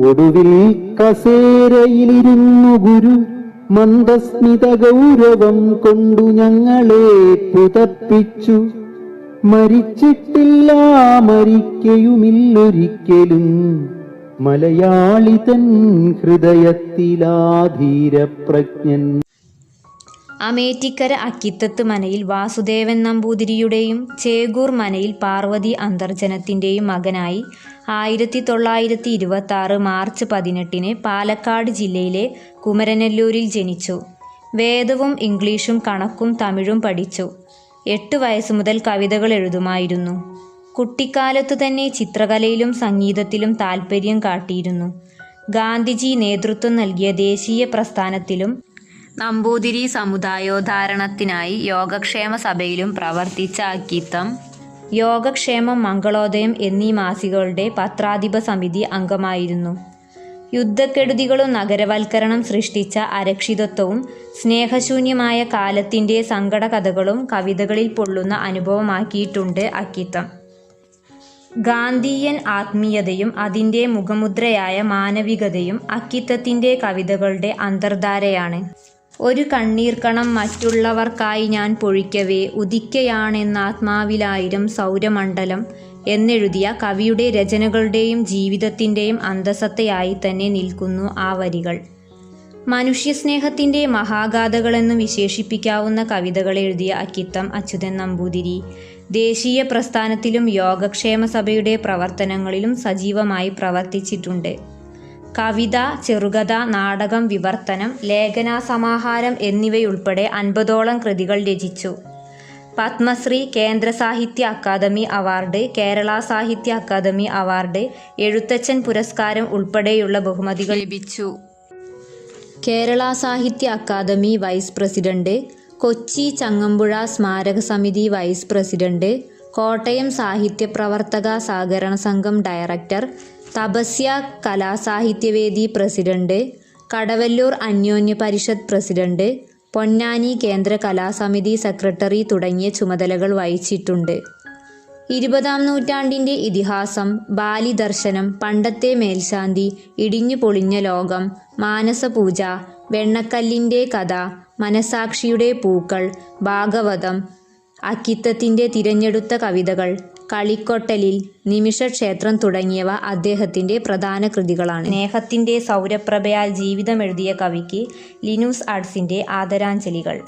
ഒടുവിൽ കസേരയിലിരുന്നു ഗുരു മന്ദസ്മിത ഗൗരവം കൊണ്ടു ഞങ്ങളെ പുതപ്പിച്ചു. മരിച്ചിട്ടില്ല, മരിക്കയുമില്ലൊരിക്കലും, മലയാളി തൻ ഹൃദയത്തിലാധീരപ്രജ്ഞൻ. അമേറ്റിക്കര അക്കിത്തത്ത് മനയിൽ വാസുദേവൻ നമ്പൂതിരിയുടെയും ചേകൂർ മനയിൽ പാർവതി അന്തർജനത്തിൻ്റെയും മകനായി 1926 മാർച്ച് 18 പാലക്കാട് ജില്ലയിലെ കുമരനെല്ലൂരിൽ ജനിച്ചു. വേദവും ഇംഗ്ലീഷും കണക്കും തമിഴും പഠിച്ചു. 8 വയസ്സ് മുതൽ കവിതകൾ എഴുതുമായിരുന്നു. കുട്ടിക്കാലത്തു തന്നെ ചിത്രകലയിലും സംഗീതത്തിലും താൽപ്പര്യം കാട്ടിയിരുന്നു. ഗാന്ധിജി നേതൃത്വം നൽകിയ ദേശീയ പ്രസ്ഥാനത്തിലും നമ്പൂതിരി സമുദായോദ്ധാരണത്തിനായി യോഗക്ഷേമ സഭയിലും പ്രവർത്തിച്ച അക്കിത്തം യോഗക്ഷേമം, മംഗളോദയം എന്നീ മാസികകളുടെ പത്രാധിപ സമിതി അംഗമായിരുന്നു. യുദ്ധക്കെടുതികളും നഗരവൽക്കരണം സൃഷ്ടിച്ച അരക്ഷിതത്വവും സ്നേഹശൂന്യമായ കാലത്തിൻ്റെ സങ്കടകഥകളും കവിതകളിൽ പൊള്ളുന്ന അനുഭവമാക്കിയിട്ടുണ്ട് അക്കിത്തം. ഗാന്ധിയൻ ആത്മീയതയും അതിൻ്റെ മുഖമുദ്രയായ മാനവികതയും അക്കിത്തത്തിൻ്റെ കവിതകളുടെ അന്തർധാരയാണ്. ഒരു കണ്ണീർക്കണം മറ്റുള്ളവർക്കായി ഞാൻ പൊഴിക്കവേ ഉദിക്കയാണെന്നാത്മാവിലായിരം സൗരമണ്ഡലം എന്നെഴുതിയ കവിയുടെ രചനകളുടെയും ജീവിതത്തിൻ്റെയും അന്തസത്തയായി തന്നെ നിൽക്കുന്നു ആ വരികൾ. മനുഷ്യസ്നേഹത്തിൻ്റെ മഹാഗാഥകളെന്ന് വിശേഷിപ്പിക്കാവുന്ന കവിതകൾ എഴുതിയ അക്കിത്തം അച്യുതൻ നമ്പൂതിരി ദേശീയ പ്രസ്ഥാനത്തിലും യോഗക്ഷേമ സഭയുടെ പ്രവർത്തനങ്ങളിലും സജീവമായി പ്രവർത്തിച്ചിട്ടുണ്ട്. കവിത, ചെറുകഥ, നാടകം, വിവർത്തനം, ലേഖനസമാഹാരം എന്നിവയുൾപ്പെടെ 50ഓളം കൃതികൾ രചിച്ചു. പത്മശ്രീ, കേന്ദ്ര സാഹിത്യ academy award, Kerala Sahitya academy award, Ezhuthachan പുരസ്കാരം ഉൾപ്പെടെയുള്ള ബഹുമതികൾ ലഭിച്ചു. കേരള സാഹിത്യ അക്കാദമി വൈസ് പ്രസിഡന്റ്, കൊച്ചി ചങ്ങമ്പുഴ സ്മാരക സമിതി വൈസ് പ്രസിഡന്റ്, കോട്ടയം സാഹിത്യ പ്രവർത്തക സഹകരണ സംഘം ഡയറക്ടർ, തപസ്യ കലാസാഹിത്യവേദി പ്രസിഡന്റ്, കടവല്ലൂർ അന്യോന്യ പരിഷത്ത് പ്രസിഡന്റ്, പൊന്നാനി കേന്ദ്ര കലാസമിതി സെക്രട്ടറി തുടങ്ങിയ ചുമതലകൾ വഹിച്ചിട്ടുണ്ട്. 20-ാം നൂറ്റാണ്ടിൻ്റെ ഇതിഹാസം, ബാലിദർശനം, പണ്ടത്തെ മേൽശാന്തി, ഇടിഞ്ഞു പൊളിഞ്ഞ ലോകം, മാനസപൂജ, വെണ്ണക്കല്ലിൻ്റെ കഥ, മനസാക്ഷിയുടെ പൂക്കൾ, ഭാഗവതം, അക്കിത്തത്തിൻ്റെ തിരഞ്ഞെടുത്ത കവിതകൾ, കളിക്കൊട്ടലിൽ, നിമിഷക്ഷേത്രം തുടങ്ങിയവ അദ്ദേഹത്തിൻ്റെ പ്രധാന കൃതികളാണ്. സ്നേഹത്തിൻ്റെ സൗരപ്രഭയാൽ ജീവിതമെഴുതിയ കവിക്ക് ലിനൂസ് ആർട്സിൻ്റെ ആദരാഞ്ജലികൾ.